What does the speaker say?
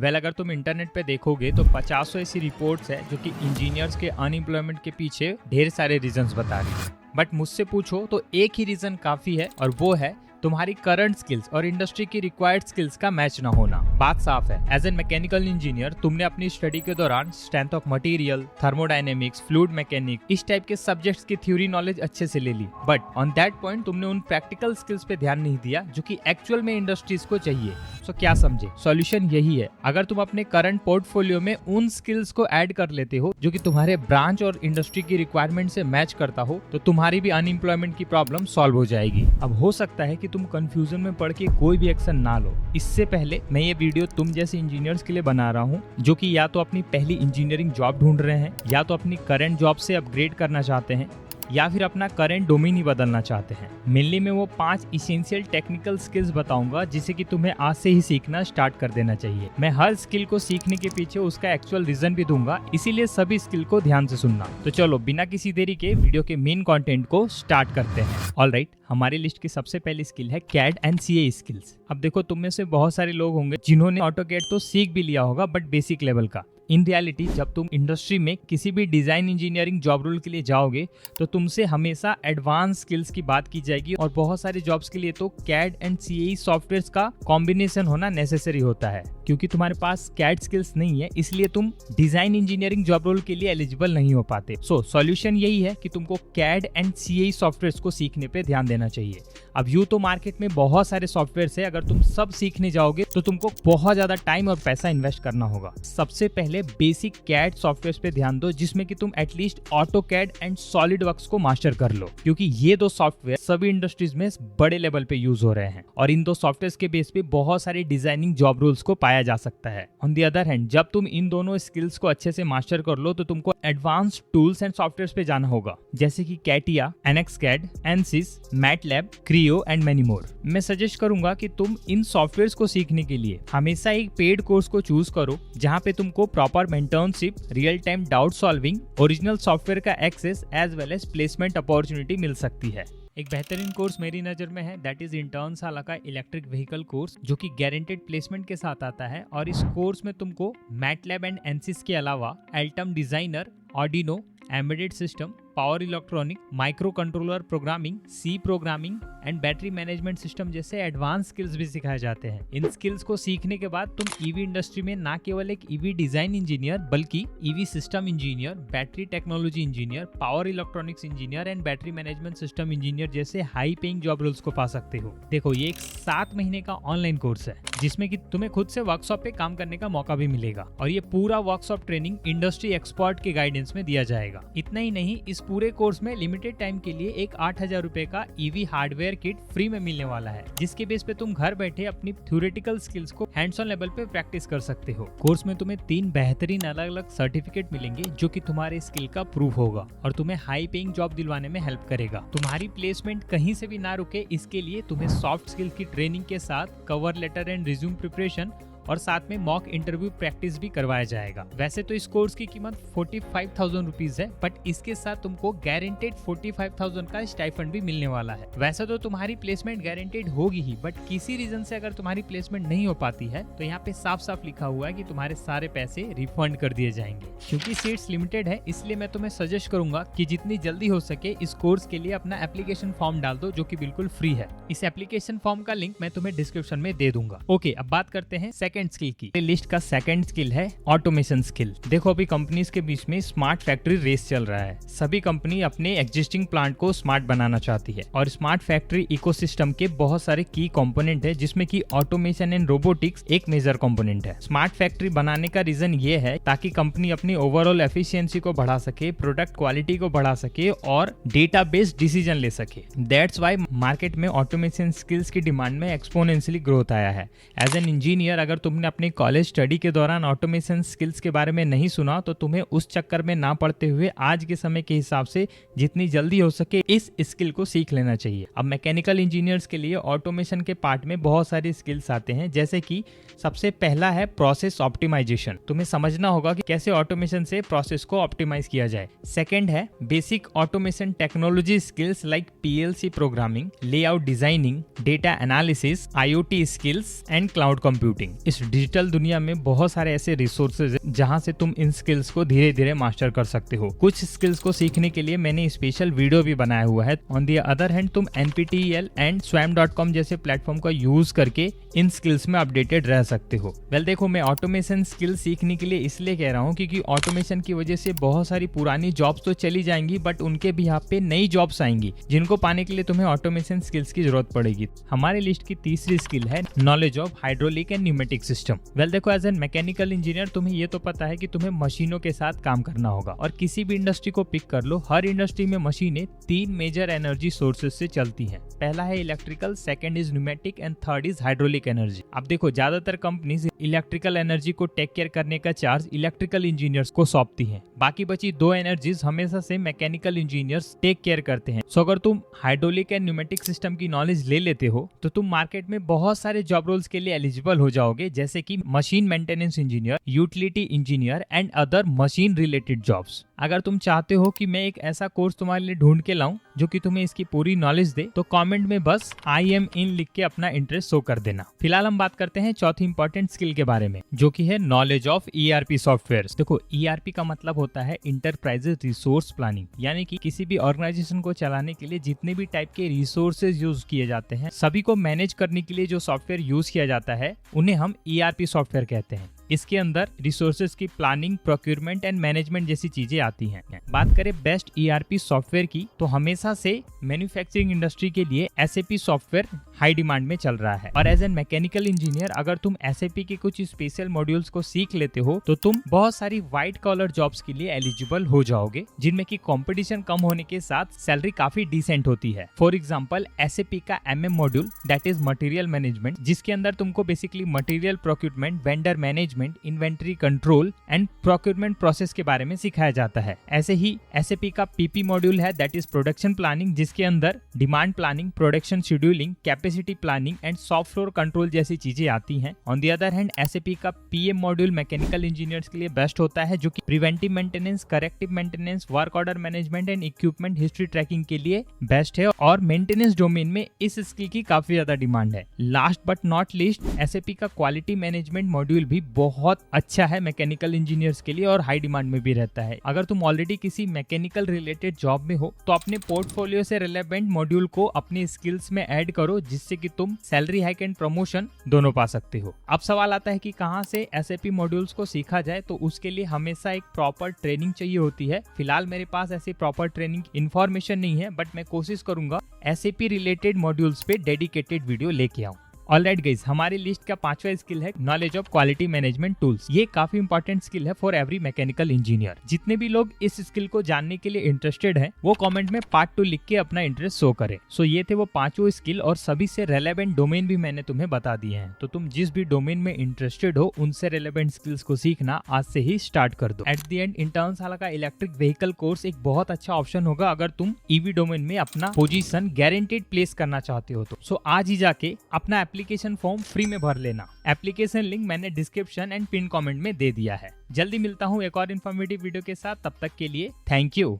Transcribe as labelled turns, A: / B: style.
A: अगर तुम इंटरनेट पे देखोगे तो 50 ऐसी रिपोर्ट्स है जो कि इंजीनियर्स के अनएम्प्लॉयमेंट के पीछे ढेर सारे रीजंस बता रही है। बट मुझसे पूछो तो एक ही रीजन काफी है और वो है तुम्हारी करंट स्किल्स और इंडस्ट्री की रिक्वायर्ड स्किल्स का मैच ना होना। बात साफ है, एज एन मैकेनिकल इंजीनियर तुमने अपनी स्टडी के दौरान strength of material, thermodynamics, fluid mechanic इस टाइप के सब्जेक्ट्स की थ्योरी नॉलेज अच्छे से ले ली, बट ऑन दैट पॉइंट तुमने उन प्रैक्टिकल स्किल्स पे ध्यान नहीं दिया जो कि एक्चुअल में इंडस्ट्रीज को चाहिए। सो क्या समझे, सॉल्यूशन यही है, अगर तुम अपने करंट पोर्टफोलियो में उन स्किल्स को ऐड कर लेते हो जो कि तुम्हारे ब्रांच और इंडस्ट्री की रिक्वायरमेंट से मैच करता हो, तो तुम्हारी भी अनएम्प्लॉयमेंट की प्रॉब्लम सॉल्व हो जाएगी। अब हो सकता है कि तुम कंफ्यूजन में पड़ के कोई भी एक्शन ना लो। इससे पहले मैं ये वीडियो तुम जैसे इंजीनियर्स के लिए बना रहा हूँ जो कि या तो अपनी पहली इंजीनियरिंग जॉब ढूंढ रहे हैं, या तो अपनी करंट जॉब से अपग्रेड करना चाहते हैं, या फिर अपना करंट डोमेन ही बदलना चाहते हैं। मेनली मैं वो 5 इसेंशियल टेक्निकल स्किल्स बताऊंगा जिसे कि तुम्हें आज से ही सीखना स्टार्ट कर देना चाहिए। मैं हर स्किल को सीखने के पीछे उसका एक्चुअल रीजन भी दूंगा, इसीलिए सभी स्किल को ध्यान से सुनना। तो चलो बिना किसी देरी के वीडियो के मेन कंटेंट को स्टार्ट करते हैं। ऑलराइट, हमारी लिस्ट की सबसे पहली स्किल है CAD एंड CAE स्किल्स। अब देखो, तुम में से बहुत सारे लोग होंगे जिन्होंने AutoCAD तो सीख भी लिया होगा, बट बेसिक लेवल का। इन रियलिटी जब तुम इंडस्ट्री में किसी भी डिजाइन इंजीनियरिंग जॉब रोल के लिए जाओगे तो तुमसे हमेशा एडवांस स्किल्स की बात की जाएगी, और बहुत सारे जॉब्स के लिए तो CAD एंड CAE सॉफ्टवेयर्स का कॉम्बिनेशन होना नेसेसरी होता है। क्योंकि तुम्हारे पास CAD स्किल्स नहीं है, इसलिए तुम डिजाइन इंजीनियरिंग जॉब रोल के लिए एलिजिबल नहीं हो पाते। सो सॉल्यूशन यही है कि तुमको CAD एंड CAE सॉफ्टवेयर्स को सीखने पे ध्यान देना चाहिए। अब यूं तो मार्केट में बहुत सारे सॉफ्टवेयर्स है, अगर तुम सब सीखने जाओगे तो तुमको बहुत ज्यादा टाइम और पैसा इन्वेस्ट करना होगा। सबसे पहले बेसिक CAD सॉफ्टवेयर्स पे ध्यान दो, जिसमें कि तुम एटलीस्ट AutoCAD एंड SolidWorks को मास्टर कर लो, क्योंकि ये दो सॉफ्टवेयर सभी इंडस्ट्रीज में बड़े लेवल पे यूज हो रहे हैं, और इन दो सॉफ्टवेयर्स के बेस पे बहुत सारी डिजाइनिंग जॉब रोल्स को पाया जा सकता है। ऑन द अदर हैंड, जब तुम इन दोनों स्किल्स को अच्छे से मास्टर कर लो तो तुमको एडवांस टूल्स एंड सॉफ्टवेयर्स पे जाना होगा, जैसे कि CATIA, NXCAD, ANSYS, MATLAB, Creo and many more. मैं सजेस्ट करूंगा कि तुम इन सॉफ्टवेयर्स को सीखने के लिए हमेशा एक पेड कोर्स को चूज करो, जहां पे तुमको proper mentorship, real time doubt solving, original software का access as well as placement opportunity मिल सकती है। एक बेहतरीन कोर्स मेरी नज़र में है, दैट इज इंटर्नशाला का इलेक्ट्रिक व्हीकल कोर्स, जो कि गारंटेड प्लेसमेंट के साथ आता है। और इस कोर्स में तुमको MATLAB एंड ANSYS के अलावा Altum designer, Arduino, embedded system, power electronic, micro controller programming, C programming and battery management system जैसे एडवांस स्किल्स भी सिखाए जाते हैं। इन स्किल्स को सीखने के बाद तुम EV इंडस्ट्री में ना केवल एक EV डिजाइन इंजीनियर बल्कि EV system engineer, battery technology engineer, power electronics engineer and battery management system engineer जैसे हाई पेइंग जॉब रोल्स को पा सकते हो। देखो, ये एक 7 महीने का ऑनलाइन कोर्स है, जिसमें कि तुम्हें खुद से वर्कशॉप पे काम करने का मौका भी मिलेगा, और ये पूरा वर्कशॉप ट्रेनिंग इंडस्ट्री एक्सपर्ट के गाइडेंस में दिया जाएगा। इतना ही नहीं, इस पूरे कोर्स में लिमिटेड टाइम के लिए एक 8,000 रुपए का EV हार्डवेयर किट फ्री में मिलने वाला है, जिसके बेस पे तुम घर बैठे अपनी थ्योरेटिकल स्किल्स को हैंड्स ऑन लेवल पे प्रैक्टिस कर सकते हो। कोर्स में तुम्हें 3 बेहतरीन अलग अलग सर्टिफिकेट मिलेंगे जो कि तुम्हारे स्किल का प्रूफ होगा और तुम्हें हाई पेइंग जॉब दिलवाने में हेल्प करेगा। तुम्हारी प्लेसमेंट कहीं से भी ना रुके, इसके लिए तुम्हें सॉफ्ट स्किल की ट्रेनिंग के साथ cover letter and resume preparation और साथ में मॉक इंटरव्यू प्रैक्टिस भी करवाया जाएगा। वैसे तो इस कोर्स की कीमत 45,000 रुपीज है, बट इसके साथ तुमको गारंटेड 45,000 का स्टाइफंड भी मिलने वाला है। वैसे तो तुम्हारी प्लेसमेंट गारंटेड होगी ही, बट किसी रीजन से अगर तुम्हारी प्लेसमेंट नहीं हो पाती है तो यहाँ पे साफ साफ लिखा हुआ है कि तुम्हारे सारे पैसे रिफंड कर दिए जाएंगे। क्योंकि सीट्स लिमिटेड है, इसलिए मैं तुम्हें सजेस्ट करूंगा कि जितनी जल्दी हो सके इस कोर्स के लिए अपना एप्लीकेशन फॉर्म डाल दो, जो कि बिल्कुल फ्री है। इस एप्लीकेशन फॉर्म का लिंक मैं तुम्हें डिस्क्रिप्शन में दे दूंगा। ओके, अब बात करते हैं सेकंड स्किल की। लिस्ट का सेकंड स्किल है ऑटोमेशन स्किल। देखो, अभी कंपनीज के बीच में स्मार्ट फैक्ट्री रेस चल रहा है। सभी कंपनी अपने एग्जिस्टिंग प्लांट को स्मार्ट बनाना चाहती है, और स्मार्ट फैक्ट्री इकोसिस्टम के बहुत सारे की कंपोनेंट है, जिसमें कि ऑटोमेशन एंड रोबोटिक्स एक मेजर कंपोनेंट है। स्मार्ट फैक्ट्री बनाने का रीजन ये है ताकि कंपनी अपनी ओवरऑल एफिशिएंसी को बढ़ा सके, प्रोडक्ट क्वालिटी को बढ़ा सके और डेटा बेस्ड डिसीजन ले सके। दैट्स व्हाई मार्केट में ऑटोमेशन स्किल्स की डिमांड में एक्सपोनेंशियली ग्रोथ आया है। एज एन इंजीनियर, अगर तुमने अपने कॉलेज स्टडी के दौरान ऑटोमेशन स्किल्स के बारे में नहीं सुना तो तुम्हें उस चक्कर में ना पड़ते हुए आज के समय के हिसाब से जितनी जल्दी हो सके इस स्किल को सीख लेना चाहिए। अब मैकेनिकल इंजीनियर्स के लिए ऑटोमेशन के पार्ट में बहुत सारी स्किल्स आते हैं, जैसे कि सबसे पहला है प्रोसेस ऑप्टिमाइजेशन। तुम्हें समझना होगा कि कैसे ऑटोमेशन से प्रोसेस को ऑप्टिमाइज किया जाए। सेकंड है basic automation technology skills like PLC programming, layout designing, data analysis, IoT skills and cloud computing. इस डिजिटल दुनिया में बहुत सारे ऐसे रिसोर्सेज हैं जहां से तुम इन स्किल्स को धीरे धीरे मास्टर कर सकते हो। कुछ स्किल्स को सीखने के लिए मैंने स्पेशल वीडियो भी बनाया हुआ है। ऑन द अदर हैंड तुम NPTEL एंड swam.com जैसे प्लेटफॉर्म का यूज करके इन स्किल्स में अपडेटेड रह सकते हो। वेल देखो, मैं ऑटोमेशन स्किल सीखने के लिए इसलिए कह रहा हूँ क्योंकि ऑटोमेशन की वजह से बहुत सारी पुरानी जॉब्स तो चली जाएंगी, बट उनके भी यहाँ पे नई जॉब्स आएंगी जिनको पाने के लिए तुम्हें ऑटोमेशन स्किल्स की जरूरत पड़ेगी। हमारी लिस्ट की तीसरी स्किल है knowledge of hydraulic and pneumatic system. Well देखो, एज एन मैकेनिकल इंजीनियर तुम्हें ये तो पता है कि तुम्हें मशीनों के साथ काम करना होगा, और किसी भी इंडस्ट्री को पिक कर लो, हर इंडस्ट्री में मशीनें 3 मेजर एनर्जी सोर्सेज से चलती हैं। पहला है electrical, second is pneumatic and third is hydraulic energy. अब देखो, ज्यादातर कंपनीज इलेक्ट्रिकल एनर्जी को टेक केयर करने का चार्ज इलेक्ट्रिकल इंजीनियर्स को सौंपती हैं। बाकी बची 2 एनर्जीज हमेशा से मैकेनिकल इंजीनियर्स टेक केयर करते हैं। सो अगर तुम हाइड्रोलिक एंड न्यूमेटिक सिस्टम की नॉलेज ले लेते हो तो तुम मार्केट में बहुत सारे जॉब रोल्स के लिए एलिजिबल हो जाओगे, जैसे कि machine maintenance engineer, utility engineer and other machine related jobs. अगर तुम चाहते हो कि मैं एक ऐसा कोर्स तुम्हारे लिए ढूंढ के लाऊं जो कि तुम्हें इसकी पूरी नॉलेज दे, तो कमेंट में बस I am in लिख के अपना इंटरेस्ट शो कर देना। फिलहाल हम बात करते हैं चौथी इंपॉर्टेंट स्किल के बारे में, जो कि है नॉलेज ऑफ ERP सॉफ्टवेयर। देखो, ERP का मतलब होता है इंटरप्राइजेज रिसोर्स प्लानिंग, यानी कि किसी भी ऑर्गेनाइजेशन को चलाने के लिए जितने भी टाइप के रिसोर्सेज यूज किए जाते हैं, सभी को मैनेज करने के लिए जो सॉफ्टवेयर यूज किया जाता है उन्हें हम ERP सॉफ्टवेयर कहते हैं। इसके अंदर रिसोर्सेज की प्लानिंग, प्रोक्योरमेंट एंड मैनेजमेंट जैसी चीजें आती हैं। बात करें बेस्ट ERP सॉफ्टवेयर की, तो हमेशा से मैन्युफैक्चरिंग इंडस्ट्री के लिए SAP सॉफ्टवेयर हाई डिमांड में चल रहा है। और एज एन मैकेनिकल इंजीनियर अगर तुम SAP के कुछ स्पेशल मॉड्यूल्स को सीख लेते हो तो तुम बहुत सारी व्हाइट कॉलर जॉब्स के लिए एलिजिबल हो जाओगे, जिनमें की कंपटीशन कम होने के साथ सैलरी काफी डिसेंट होती है। फॉर एग्जाम्पल SAP का MM module, that is material management, जिसके अंदर तुमको basically material procurement, vendor management, inventory control and procurement process के बारे में सिखाया जाता है। ऐसे ही SAP का PP मॉड्यूल है, दैट इज प्रोडक्शन प्लानिंग, जिसके अंदर demand planning, production scheduling, capacity planning and soft floor control जैसी चीजें आती हैं। On the other hand SAP का PM मॉड्यूल मैकेनिकल इंजीनियर्स के लिए बेस्ट होता है, जो कि preventive maintenance, corrective maintenance, work order management and equipment history tracking के लिए बेस्ट है, और मेंटेनेंस डोमेन में इस स्किल की काफी ज्यादा डिमांड है। Last but not least, SAP का क्वालिटी मैनेजमेंट मॉड्यूल भी बहुत अच्छा है मैकेनिकल इंजीनियर्स के लिए और हाई डिमांड में भी रहता है। अगर तुम ऑलरेडी किसी मैकेनिकल रिलेटेड जॉब में हो तो अपने पोर्टफोलियो से रिलेवेंट मॉड्यूल को अपनी स्किल्स में ऐड करो, जिससे कि तुम सैलरी हाइक एंड प्रमोशन दोनों पा सकते हो। अब सवाल आता है कि कहां से SAP मॉड्यूल्स को सीखा जाए, तो उसके लिए हमेशा एक प्रॉपर ट्रेनिंग चाहिए होती है। फिलहाल मेरे पास ऐसी प्रॉपर ट्रेनिंग इन्फॉर्मेशन नहीं है, बट मैं कोशिश करूंगा SAP रिलेटेड मॉड्यूल्स पे डेडिकेटेड वीडियो लेके आऊं। ऑलराइट गाइस, हमारी लिस्ट का 5वां स्किल है knowledge of quality management tools. ये काफी इंपॉर्टेंट स्किल है फॉर एवरी मैकेनिकल इंजीनियर। जितने भी लोग इस स्किल को जानने के लिए इंटरेस्टेड हैं, वो कमेंट में पार्ट 2 लिख के अपना इंटरेस्ट शो करें। सो ये थे वो 5 स्किल, और सभी से रेलेवेंट डोमेन भी मैंने तुम्हें बता दिए हैं। तो तुम जिस भी डोमेन में इंटरेस्टेड हो, उनसे रेलेवेंट स्किल्स को सीखना आज से ही स्टार्ट कर दो। एट द एंड इंटर्न्स वाला का इलेक्ट्रिक व्हीकल कोर्स एक बहुत अच्छा ऑप्शन होगा अगर तुम EV डोमेन में अपना पोजीशन गारंटीड प्लेस करना चाहते हो तो। सो आज ही जाके अपना एप्लीकेशन फॉर्म फ्री में भर लेना। एप्लीकेशन लिंक मैंने डिस्क्रिप्शन एंड पिन कमेंट में दे दिया है। जल्दी मिलता हूँ एक और इन्फॉर्मेटिव वीडियो के साथ, तब तक के लिए थैंक यू।